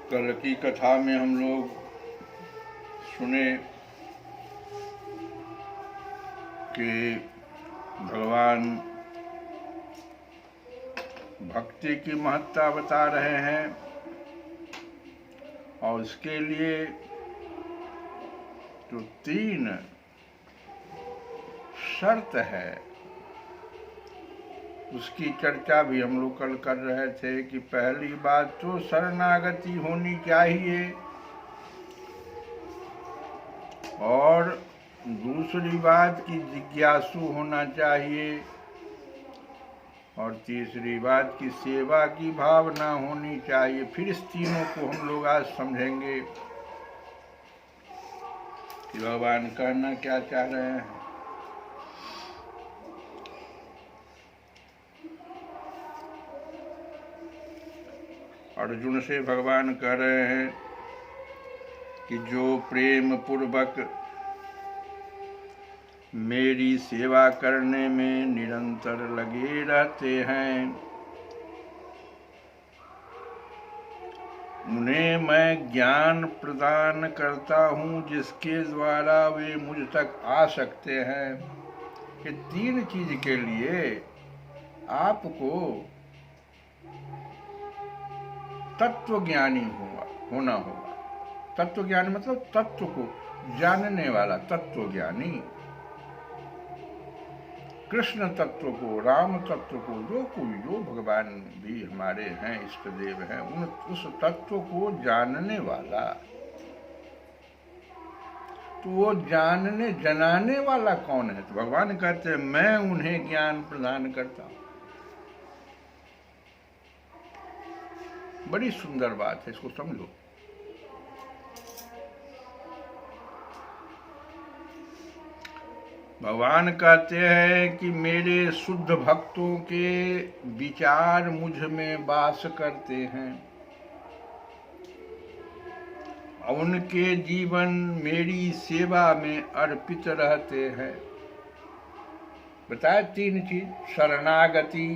कल की कथा में हम लोग सुने कि भगवान भक्ति की महत्ता बता रहे हैं और उसके लिए जो 3 शर्त है उसकी चर्चा भी हम लोग कल कर रहे थे कि पहली बात तो शरणागति होनी चाहिए और दूसरी बात कि जिज्ञासु होना चाहिए और तीसरी बात की सेवा की भावना होनी चाहिए। फिर इस तीनों को हम लोग आज समझेंगे कि भगवान कहना क्या चाह रहे हैं। अर्जुन से भगवान कह रहे हैं कि जो प्रेम पूर्वक मेरी सेवा करने में निरंतर लगे रहते हैं उन्हें मैं ज्ञान प्रदान करता हूँ जिसके द्वारा वे मुझ तक आ सकते हैं। ये 3 चीज के लिए आपको तत्वज्ञानी होना होगा। तत्वज्ञानी मतलब तत्व को जानने वाला तत्वज्ञानी, कृष्ण तत्व को, राम तत्व को, जो भगवान भी हमारे हैं, इष्ट देव हैं, उस तत्व को जानने वाला। तो वो जनाने वाला कौन है? तो भगवान कहते हैं मैं उन्हें ज्ञान प्रदान करता हूं। बड़ी सुंदर बात है, इसको समझो। भगवान कहते हैं कि मेरे शुद्ध भक्तों के विचार मुझ में वास करते हैं और उनके जीवन मेरी सेवा में अर्पित रहते हैं। बताए 3 चीज, शरणागति,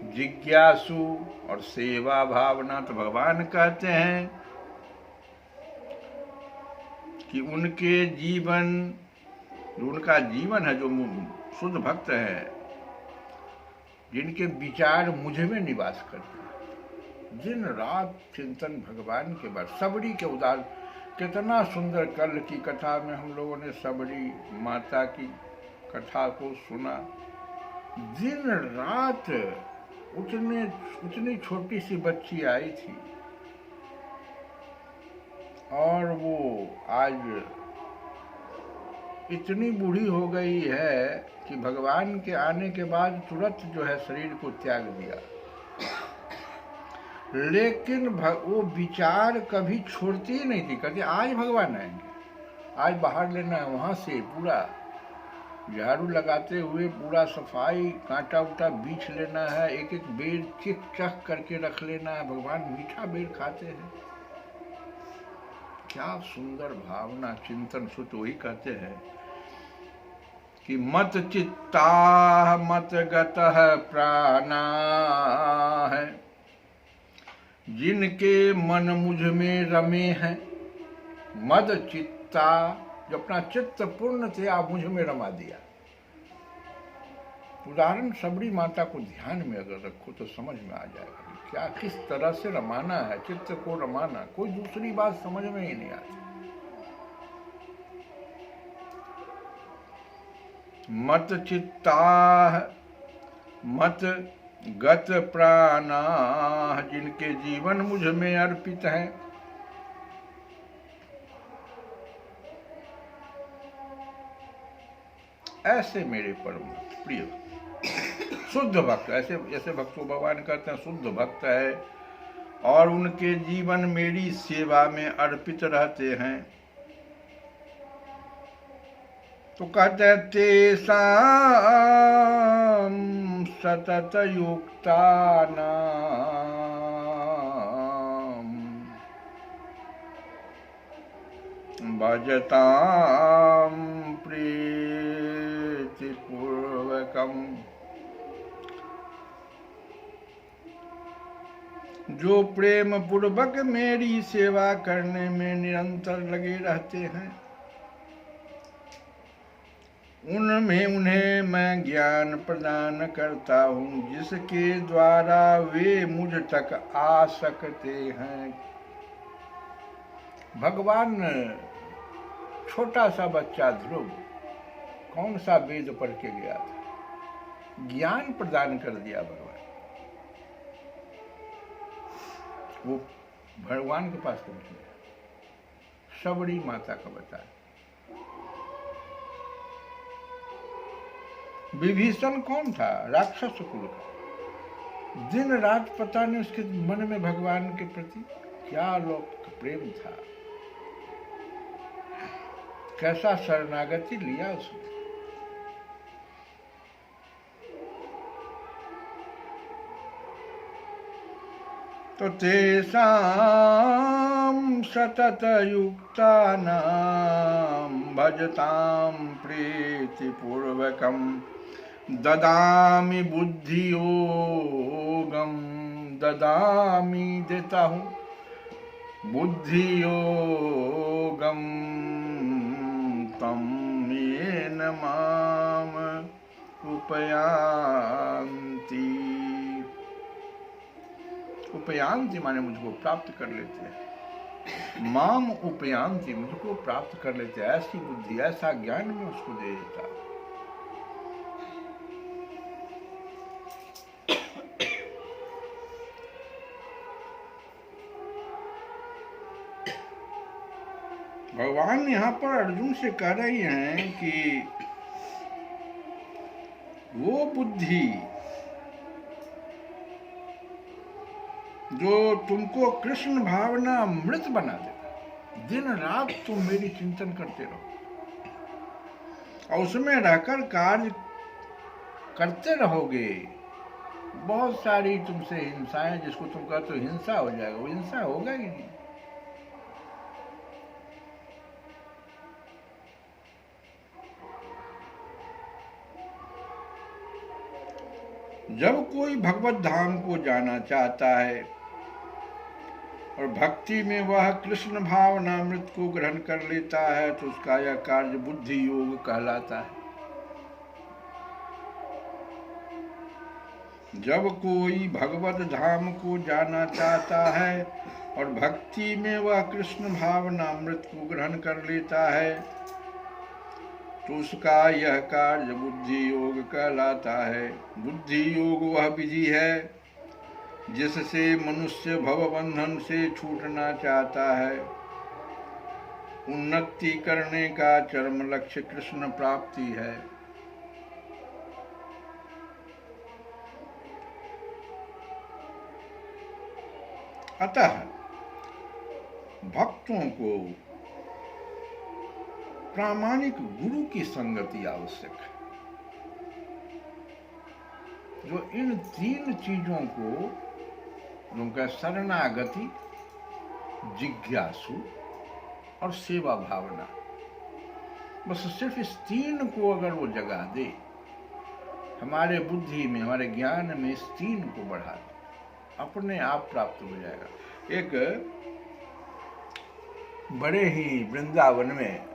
जिज्ञासु और सेवा भावना। तो भगवान कहते हैं कि उनके जीवन, जो उनका जीवन है, जो शुद्ध भक्त है, जिनके विचार मुझ में निवास करते हैं, दिन रात चिंतन भगवान के बाद। सबरी के उदाहरण, कितना सुंदर। कल की कथा में हम लोगों ने सबरी माता की कथा को सुना। दिन रात उतनी छोटी सी बच्ची आई थी और वो आज इतनी बूढ़ी हो गई है कि भगवान के आने के बाद तुरंत जो है शरीर को त्याग दिया। लेकिन वो विचार कभी छोड़ती ही नहीं थी। कहती आज भगवान आएंगे, आज बाहर लेना है, वहां से पूरा झाड़ू लगाते हुए पूरा सफाई, कांटा उटा बीछ लेना है, एक एक बेर चिक चक करके रख लेना है। भगवान मीठा बेर खाते हैं। क्या सुंदर भावना, चिंतन। सुत वही कहते हैं कि मत चित्ता मत गतः प्राणा है, जिनके मन मुझ में रमे हैं। मद चित्ता, जो अपना चित्त पूर्ण थे आप मुझ में रमा दिया। उदाहरण सबरी माता को ध्यान में अगर रखो तो समझ में आ जाएगा क्या किस तरह से रमाना है, चित्त को रमाना। कोई दूसरी बात समझ में ही नहीं आती। मत चित्ता मत गत प्राणा, जिनके जीवन मुझ में अर्पित हैं। ऐसे मेरे परम प्रिय शुद्ध भक्त, ऐसे भक्त को भगवान कहते हैं शुद्ध भक्त है, और उनके जीवन मेरी सेवा में अर्पित रहते हैं। तो कहते हैं तेषां सतत युक्तानां भजतां प्रीतिपूर्वकम्। जो प्रेम पूर्वक मेरी सेवा करने में निरंतर लगे रहते हैं, उनमें उन्हें मैं ज्ञान प्रदान करता हूँ, जिसके द्वारा वे मुझ तक आ सकते हैं। भगवान छोटा सा बच्चा ध्रुव कौन सा वेद पढ़ के गया था, ज्ञान प्रदान कर दिया भगवान। वो भगवान के पास पहुंच गया। सबरी माता का बताया। विभीषण कौन था, राक्षस कुल का। दिन रात पता नहीं उसके मन में भगवान के प्रति क्या अलौकिक प्रेम था, कैसा शरणागति लिया उसने। तो तेषां सतत युक्तानां भजतां प्रीतिपूर्वकम् ददामि बुद्धियोगम। ददामि देता हूँ, बुद्धियोगम तम येन माम उपयान्ति। उपयान्ति माने मुझको प्राप्त कर लेते हैं। माम उपयान्ति, मुझको प्राप्त कर लेते हैं। ऐसी बुद्धि, ऐसा ज्ञान में उसको दे देता। भगवान यहाँ पर अर्जुन से कह रही हैं कि वो बुद्धि जो तुमको कृष्ण भावना अमृत बना देगा, दिन रात तुम मेरी चिंतन करते रहो और उसमें रहकर कार्य करते रहोगे। बहुत सारी तुमसे हिंसाएं, जिसको तुम कहते हो हिंसा हो जाएगा, वो हिंसा होगा ही नहीं। जब कोई भगवत धाम को जाना चाहता है और भक्ति में वह कृष्ण भावनामृत को ग्रहण कर लेता है तो उसका यह कार्य बुद्धि योग कहलाता है। जब कोई भगवत धाम को जाना चाहता है और भक्ति में वह कृष्ण भावनामृत को ग्रहण कर लेता है तो उसका यह कार्य बुद्धि योग कहलाता है। बुद्धि योग वह विधि है जिससे मनुष्य भवबंधन से छूटना चाहता है। उन्नति करने का चरम लक्ष्य कृष्ण प्राप्ति है। अतः भक्तों को प्रामाणिक गुरु की संगति आवश्यक है, जो इन तीन चीजों को, उनका शरणागति, जिज्ञासु और सेवा भावना, बस सिर्फ इस तीन को अगर वो जगा दे, हमारे बुद्धि में, हमारे ज्ञान में इस तीन को बढ़ा दे, अपने आप प्राप्त हो जाएगा। एक बड़े ही वृंदावन में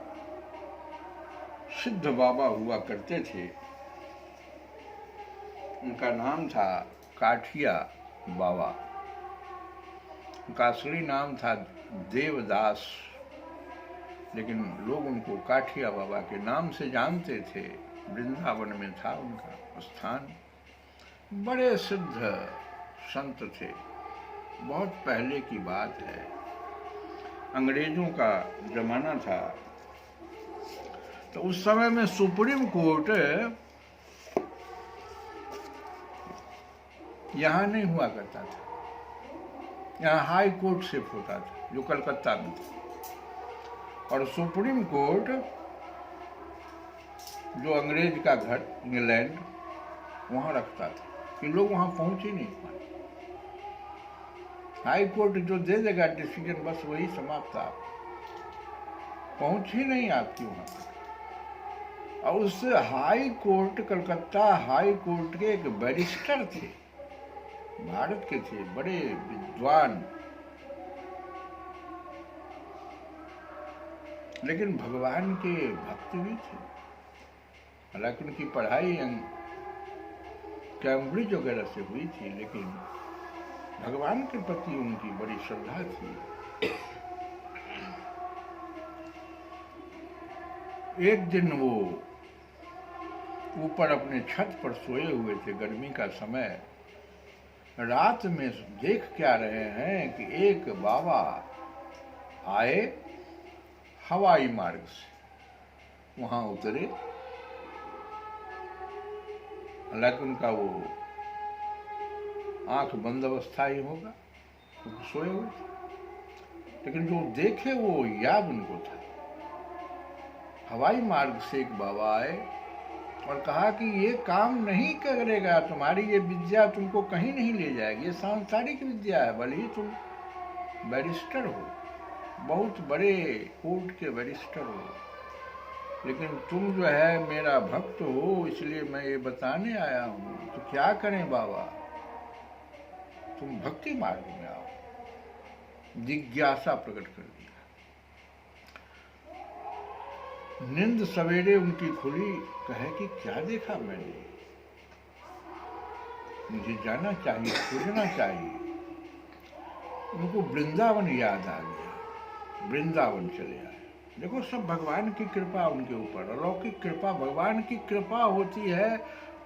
सिद्ध बाबा हुआ करते थे। उनका नाम था काठिया बाबा। उनका असली नाम था देवदास, लेकिन लोग उनको काठिया बाबा के नाम से जानते थे। वृंदावन में था उनका स्थान। बड़े सिद्ध संत थे। बहुत पहले की बात है, अंग्रेजों का जमाना था। तो उस समय में सुप्रीम कोर्ट यहाँ नहीं हुआ करता था, यहाँ हाई कोर्ट शिफ्ट होता था, जो कलकत्ता में था। और सुप्रीम कोर्ट, जो अंग्रेज का घर इंग्लैंड, वहाँ रखता था कि लोग वहाँ पहुँच ही नहीं पाए। हाई कोर्ट जो दे देगा डिसीजन, बस वही समाप्त। आप पहुँच ही नहीं आपकी वहाँ पर। और उस high court, Calcutta high court के एक बैरिस्टर थे, भारत के थे, बड़े विद्वान, लेकिन भगवान के भक्त भी थे। हालांकि उनकी पढ़ाई कैम्ब्रिज वगैरह से हुई थी, लेकिन भगवान के प्रति उनकी बड़ी श्रद्धा थी। एक दिन वो ऊपर अपने छत पर सोए हुए थे, गर्मी का समय। रात में देख क्या रहे हैं कि एक बाबा आए, हवाई मार्ग से वहां उतरे। हालांकि उनका वो आंख बंद अवस्था ही होगा, तो सोए हुए थे, लेकिन जो देखे वो याद उनको था। हवाई मार्ग से एक बाबा आए और कहा कि ये काम नहीं करेगा, तुम्हारी ये विद्या तुमको कहीं नहीं ले जाएगी, ये सांसारिक विद्या है। भले ही तुम बैरिस्टर हो, बहुत बड़े कोर्ट के बैरिस्टर हो, लेकिन तुम जो है मेरा भक्त हो, इसलिए मैं ये बताने आया हूँ। तो क्या करें बाबा, तुम भक्ति मार्ग में आओ। जिज्ञासा प्रकट कर दिया। नींद सवेरे उनकी खुली, कहे कि क्या देखा मैंने, मुझे जाना चाहिए, खोजना चाहिए। उनको वृंदावन याद आ गया, वृंदावन चले आए। देखो, सब भगवान की कृपा उनके ऊपर, अलौकिक कृपा। भगवान की कृपा होती है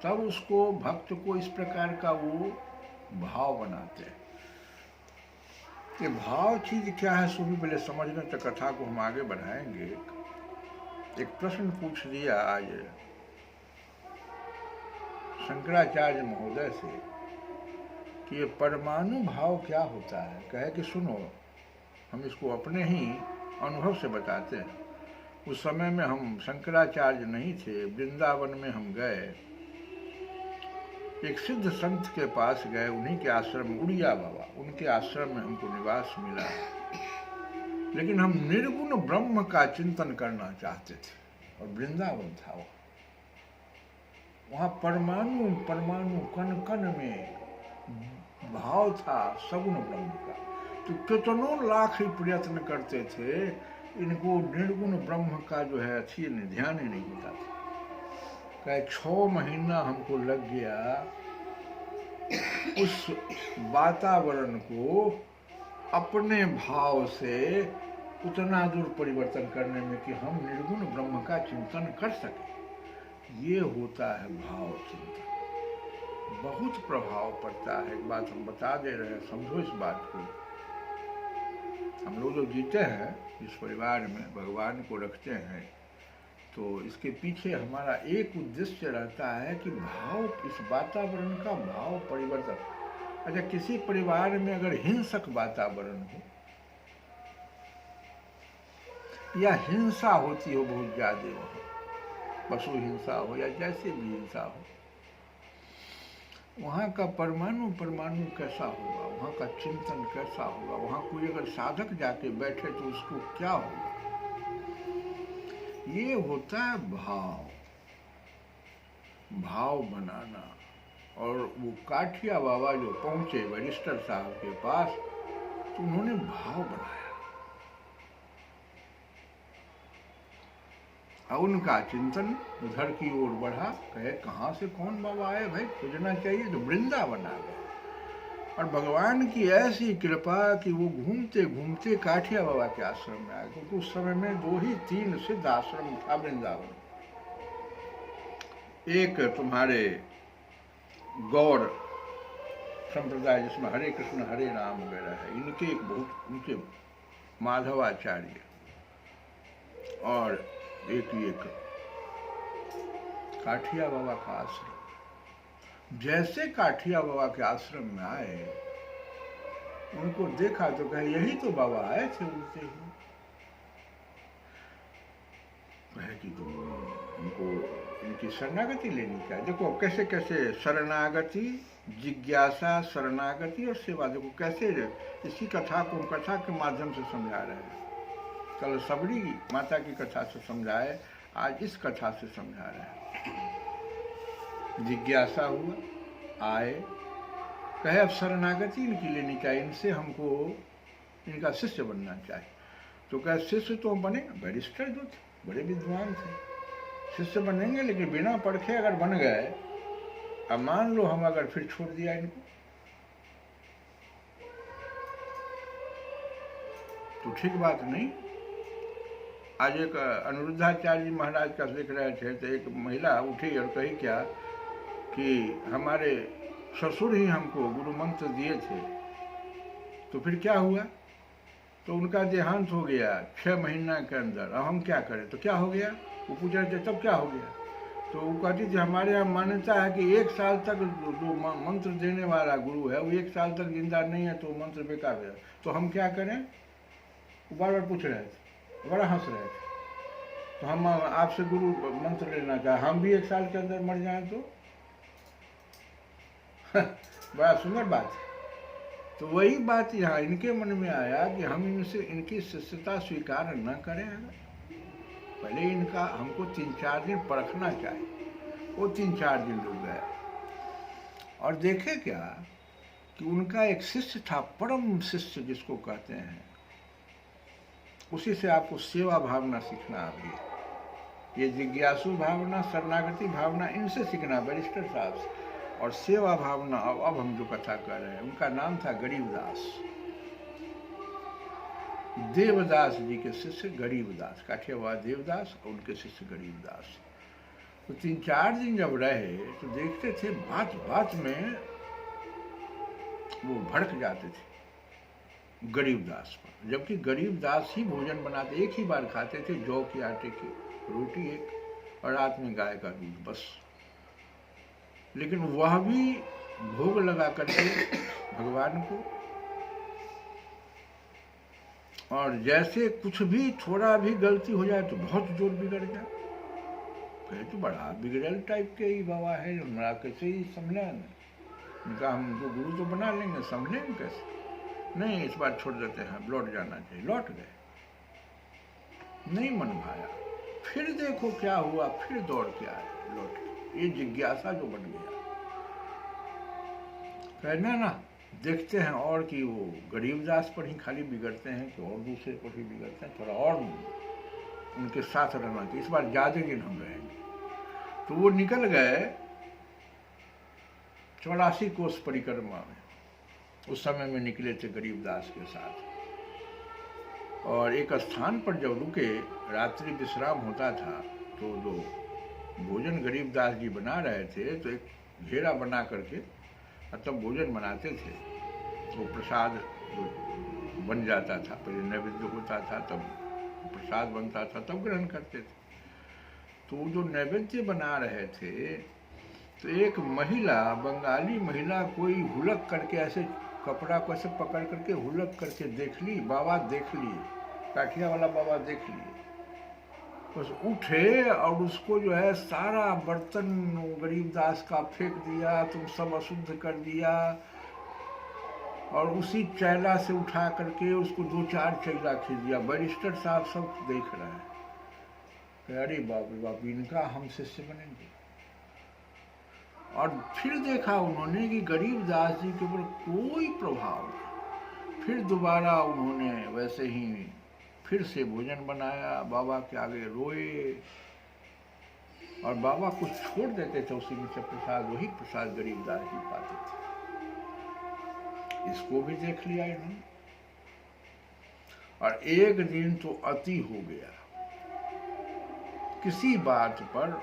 तब उसको, भक्त को इस प्रकार का वो भाव बनाते हैं। ये भाव चीज क्या है, सो भी पहले समझने तक कथा को हम आगे बढ़ाएंगे। एक प्रश्न पूछ दिया आज शंकराचार्य महोदय से कि ये परमाणु भाव क्या होता है। कहे कि सुनो, हम इसको अपने ही अनुभव से बताते हैं। उस समय में हम शंकराचार्य नहीं थे, वृंदावन में हम गए, एक सिद्ध संत के पास गए, उन्हीं के आश्रम, उड़िया बाबा, उनके आश्रम में हमको निवास मिला। लेकिन हम निर्गुण ब्रह्म का चिंतन करना चाहते थे, और वृंदावन था वो। वहाँ परमाणु परमाणु कण कण में भाव था सगुण ब्रह्म का। तो कितनों लाख ही प्रयत्न करते थे, इनको निर्गुण ब्रह्म का जो है अच्छी ध्यान ही नहीं होता था। कहे 6 महीना हमको लग गया उस वातावरण को अपने भाव से उतना दूर परिवर्तन करने में कि हम निर्गुण ब्रह्म का चिंतन कर सके। ये होता है भाव चिंतन, बहुत प्रभाव पड़ता है। एक बात हम बता दे रहे हैं, समझो इस बात को। हम लोग जो जीते हैं इस परिवार में, भगवान को रखते हैं, तो इसके पीछे हमारा एक उद्देश्य रहता है कि भाव, इस वातावरण का भाव परिवर्तन। अच्छा, किसी परिवार में अगर हिंसक वातावरण हो या हिंसा होती हो बहुत ज्यादा, हो पशु हिंसा हो या जैसे भी हिंसा हो, वहाँ का परमाणु परमाणु कैसा होगा, वहाँ का चिंतन कैसा होगा, वहाँ कोई अगर साधक जाके बैठे तो उसको क्या होगा। ये होता है भाव, भाव बनाना। और वो काठिया बाबा जो पहुंचे बैरिस्टर साहब के पास, तो उन्होंने भाव बनाया और उनका चिंतन उधर की ओर बढ़ा। कहे कहाँ से कौन बाबा आए भाई, खोजना चाहिए, तो वृंदावन आ गए। और भगवान की ऐसी कृपा कि वो घूमते घूमते काठिया बाबा के आश्रम में आ गए, क्योंकि उस समय में 2 ही 3 सिद्ध आश्रम था वृंदावन। एक तुम्हारे गौर संप्रदाय जिसमें हरे कृष्ण हरे राम वगैरह है, इनके एक बहुत उनके माधवाचार्य, और एक काठिया बाबा का आश्रम। जैसे काठिया बाबा के आश्रम में आए, उनको देखा तो कहे यही तो बाबा आए थे उनसे ही। कहे कि तुम उनको इनकी शरणागति लेनी चाहिए। देखो कैसे कैसे शरणागति, जिज्ञासा, शरणागति और सेवा, देखो कैसे इसी कथा को कथा के माध्यम से समझा रहे हैं। कल सबरी माता की कथा से समझाए, आज इस कथा से समझा रहे हैं। जिज्ञासा हुआ, आए, कहे अब शरणागति इनकी लेनी चाहिए, इनसे हमको इनका शिष्य बनना चाहिए। तो कहे शिष्य तो बने, बैरिस्टर जो थे बड़े विद्वान थे, शिष्य बनेंगे, लेकिन बिना परखे अगर बन गए, अब मान लो हम अगर फिर छोड़ दिया इनको, तो ठीक बात नहीं। आज एक अनिरुद्धाचार्य जी महाराज का लिख रहे थे, तो एक महिला उठी और कही क्या कि हमारे ससुर ही हमको गुरु मंत्र दिए थे, तो फिर क्या हुआ, तो उनका देहांत हो गया 6 महीना के अंदर, अब हम क्या करें। तो क्या हो गया, वो पूछ रहे थे तब क्या हो गया, तो वो कहती थी हमारे यहाँ मान्यता है कि 1 साल तक जो मंत्र देने वाला गुरु है वो 1 साल तक जिंदा नहीं है, तो मंत्र बेकार है, तो हम क्या करें। वो बार बार पूछ रहे थे, बड़ा हंस रहे थे। तो हम आपसे गुरु मंत्र लेना चाहे, हम भी 1 साल के अंदर मर जाएं तो बड़ा सुंदर बात है। तो वही बात यहाँ इनके मन में आया कि हम इनसे इनकी शिष्यता स्वीकार न करें, पहले इनका हमको 3-4 दिन परखना चाहिए। वो 3-4 दिन रुक गया और देखे क्या कि उनका एक शिष्य था, परम शिष्य जिसको कहते हैं, उसी से आपको सेवा भावना सीखना। अभी ये जिज्ञासु भावना, शरणागति भावना, इनसे सीखना बैरिस्टर साहब से। और सेवा भावना, अब हम जो कथा कर रहे हैं, उनका नाम था गरीबदास, देवदास जी के शिष्य गरीबदास, काठियावाड़ देवदास और उनके शिष्य गरीबदास। तो 3-4 दिन जब रहे तो देखते थे बात बात में वो भड़क जाते थे गरीबदास पर, जबकि गरीबदास ही भोजन बनाते, एक ही बार खाते थे, जौ के आटे की रोटी एक और रात में गाय का दूध, बस। लेकिन वह भी भोग लगा करके भगवान को, और जैसे कुछ भी थोड़ा भी गलती हो जाए तो बहुत जोर बिगड़ जाए। फिर तो बड़ा बिगड़ल टाइप के ही बाबा है, हमारा कैसे ही संभले, उनका हमको गुरु तो बना लेंगे, संभलेंगे कैसे। नहीं, इस बार छोड़ देते हैं, लौट जाना चाहिए। लौट गए, नहीं मन भाया, फिर देखो क्या हुआ, फिर दौड़ के आए, लौट के। ये जिज्ञासा जो बन गया, कहना ना देखते हैं और कि वो गरीबदास पर ही खाली बिगड़ते हैं कि और दूसरे पर ही बिगड़ते हैं, थोड़ा और उनके साथ रहना कि इस बार ज्यादा दिन हम रहेंगे। तो वो निकल गए 84 कोस परिक्रमा में, उस समय में निकले थे गरीबदास के साथ। और एक स्थान पर जब रुके, रात्रि विश्राम होता था, तो जो भोजन गरीबदास जी बना रहे थे तो एक घेरा बना करके तब भोजन बनाते थे। तो प्रसाद जो बन जाता था, पहले नैवेद्य होता था, तब प्रसाद बनता था, तब ग्रहण करते थे। तो जो नैवेद्य बना रहे थे तो एक महिला, बंगाली महिला, कोई हुलक करके ऐसे कपड़ा को ऐसे पकड़ करके हुलक करके देख ली, बाबा देख लिए, काठिया वाला बाबा देख लिए। बस उठे और उसको जो है सारा बर्तन गरीबदास का फेंक दिया, तुम सब अशुद्ध कर दिया। और उसी चैला से उठा करके उसको 2-4 चैला खींच दिया। बैरिस्टर साहब सब देख रहे हैं, अरे बाप रे बाप, इनका हम शिष्य बनेंगे। और फिर देखा उन्होंने कि गरीबदास जी के ऊपर कोई प्रभाव नहीं। फिर दोबारा उन्होंने वैसे ही फिर से भोजन बनाया, बाबा के आगे रोए, और बाबा कुछ छोड़ देते थे उसी में से प्रसाद, वही प्रसाद गरीबदास जी पाते थे। इसको भी देख लिया इन्होंने। और एक दिन तो अति हो गया, किसी बात पर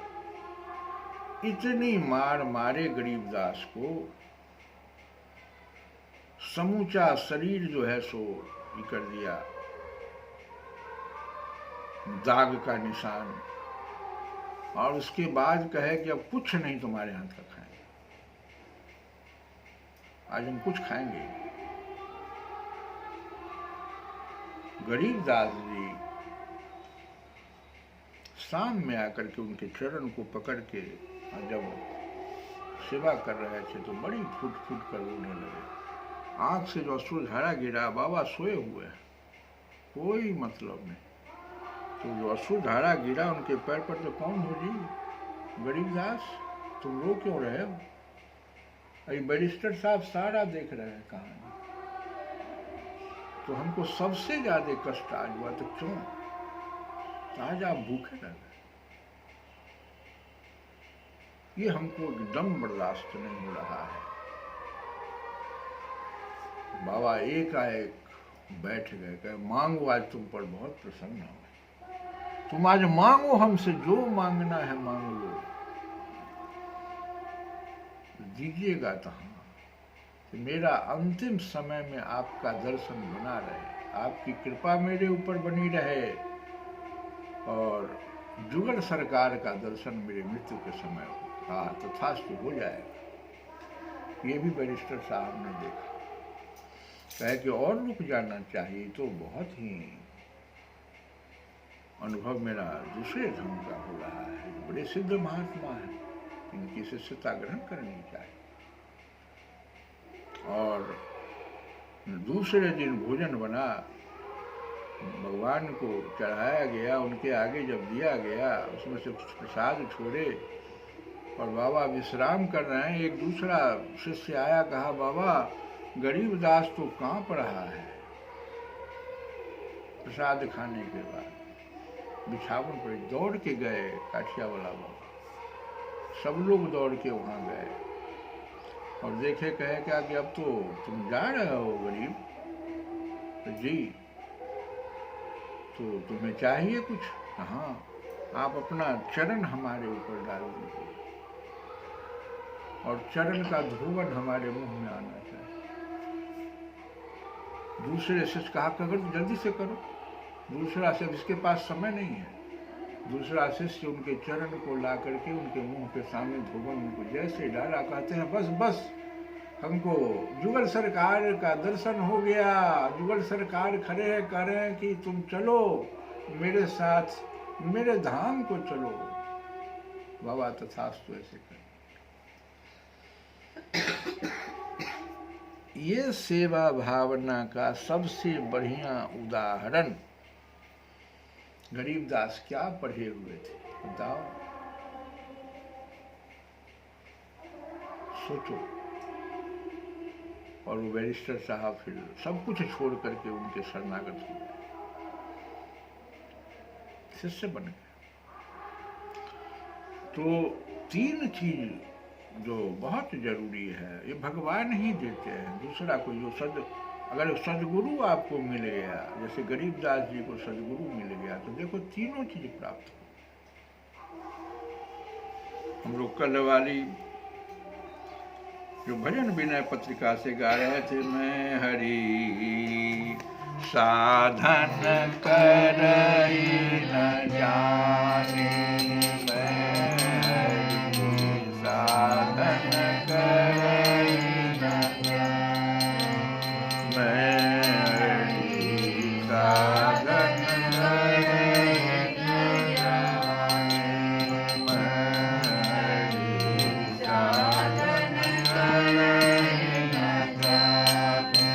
इतनी मार मारे गरीबदास को, समूचा शरीर जो है सो कर दिया, दाग का निशान। और उसके बाद कहे कि अब कुछ नहीं तुम्हारे हाथ का खाएंगे, आज हम कुछ खाएंगे। गरीबदास जी शाम में आकर के उनके चरण को पकड़ के जब सेवा कर रहे थे तो बड़ी फूट फूट कर रोने लगे। आंख से जो अश्रुधारा गिरा, बाबा सोए हुए हैं, कोई मतलब नहीं। तो जो अश्रुधारा गिरा उनके पैर पर, तो कौन हो जी? गरीबदास, तुम रो क्यों रहे हो? अरे बैरिस्टर साहब सारा देख रहे हैं कहानी। तो हमको सबसे ज्यादा कष्ट आज हुआ, तो क्यों? आज आप भूखे रह गए, ये हमको एकदम बर्दाश्त नहीं हो रहा है। बाबा एकाएक बैठ गए, कहे मांगो, आज तुम पर बहुत प्रसन्न हो, तुम आज मांगो हमसे, जो मांगना है मांग लो, दीजिएगा तो हम, कि मेरा अंतिम समय में आपका दर्शन बना रहे, आपकी कृपा मेरे ऊपर बनी रहे, और जुगल सरकार का दर्शन मेरे मृत्यु के समय हो। हाँ, तथास्तु हो जाएगा। ये भी बैरिस्टर साहब ने देखा, कहे कि और रुक जाना चाहिए, तो बहुत ही अनुभव मेरा दूसरे ढंग का हो रहा है, बड़े सिद्ध महात्मा है, इनकी शिष्यता ग्रहण करनी चाहिए। और दूसरे दिन भोजन बना, भगवान को चढ़ाया गया, उनके आगे जब दिया गया, उसमें से कुछ प्रसाद छोड़े, और बाबा विश्राम कर रहे हैं। एक दूसरा शिष्य आया, कहा बाबा गरीबदास तो कांप रहा है प्रसाद खाने के बाद। बिछावन पर दौड़ के गए काठिया वाला बाबा, सब लोग दौड़ के वहां गए और देखे, कहे क्या कि अब तो तुम जा रहे हो गरीब? तो जी, तो तुम्हें चाहिए कुछ? हाँ, आप अपना चरण हमारे ऊपर डाल दीजिए, और चरण का धोवन हमारे मुंह में आना चाहिए। दूसरे शिष्य कहा, अगर जल्दी से करो। दूसरा शिष्य, इसके पास समय नहीं है। दूसरा शिष्य उनके चरण को ला करके उनके मुंह के सामने धोवन उनको जैसे डाला, कहते हैं बस बस, हमको जुगल सरकार का दर्शन हो गया। जुगल सरकार खड़े हैं, कह रहे हैं कि तुम चलो मेरे साथ, मेरे धाम को चलो। बाबा तथास्तु ऐसे कर। ये सेवा भावना का सबसे बढ़िया उदाहरण गरीबदास क्या पढ़े हुए थे बताओ? सोचो। और वो बैरिस्टर साहब फिर सब कुछ छोड़ करके उनके शरणागत हो गए, शिष्य बन गए। तो 3 चीज जो बहुत जरूरी है ये भगवान ही देते हैं, दूसरा कोई जो अगर सदगुरु आपको मिल गया, जैसे गरीबदास जी को सदगुरु मिल गया, तो देखो तीनों चीज प्राप्त हो। हम लोग कल वाली जो भजन विनय पत्रिका से गा रहे थे, मैं हरि साधन करई न जाने, मैं हरि साधन करई न जाने, मैं हरि साधन करई न जाने, मैं हरि साधन करई न जाने।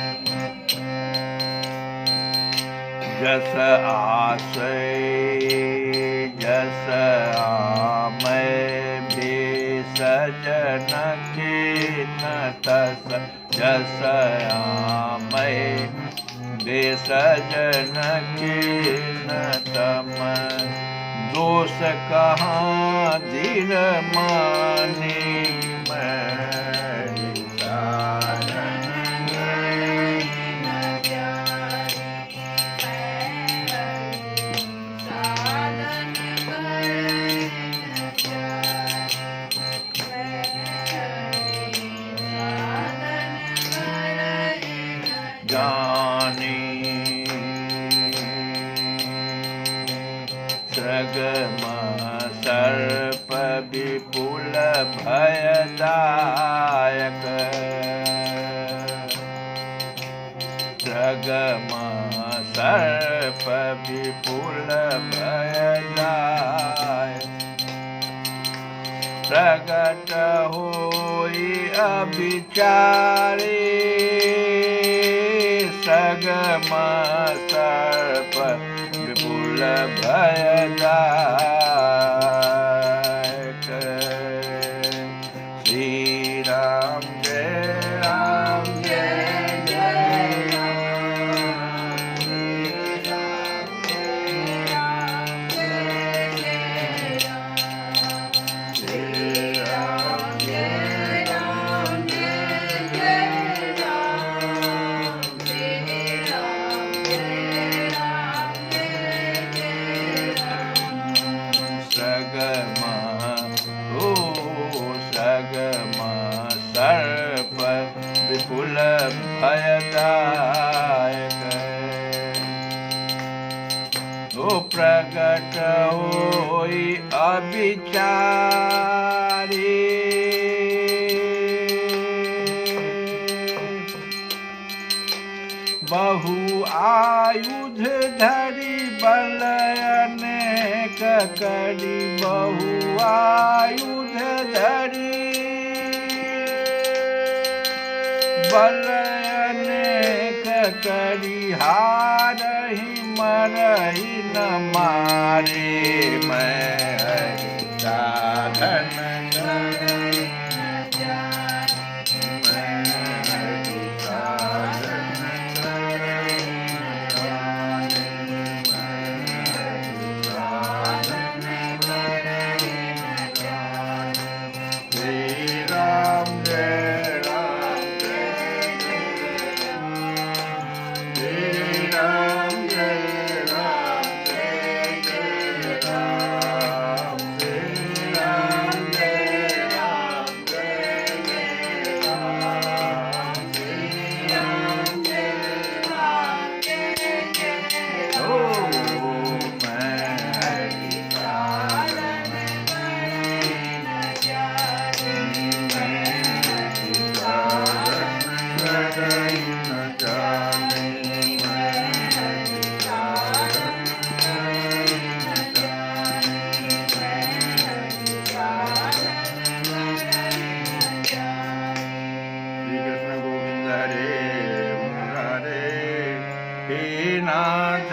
जस आशय जस आमय भेषजन कीन तस, जस आमय भेषजन कीन तम, दोष कहाँ धीर मानी, मैं जानी। सृगम सर्प विपुल भयदायक, सृगम सर्प विपुल भयदायक, प्रगट होई अविचारी, सृगम सर्प विपुल भयदायक। श्री राम जय राम जय जय राम, श्री राम जय राम जय जय राम, श्री राम जय राम जय जय राम, श्री राम जय राम जय जय राम। सगम ओ सगम सर्प विपुल भयदायक, ओ प्रगट होई अविचारी, बहु आयुध धरि बल अनेक करी, बहु आयुध धरि बल अनेक करी, हारहि मरहि न मारे, मैं हरि साधन करई न जाने, मैं हरि साधन करई न जाने, मैं हरि साधन करई न जाने। श्री राम जय राम जय जय राम, श्री राम जय राम जय जय राम, श्री राम जय राम जय जय राम, श्री राम जय राम जय जय राम। ओ मैं हरि साधन करई न जाने, मैं हरि साधन करई न जाने, मैं हरि साधन करई न जाने, मैं हरि साधन करई न जाने। श्री कृष्ण गोविंद हरे मुरारे, हे नाथ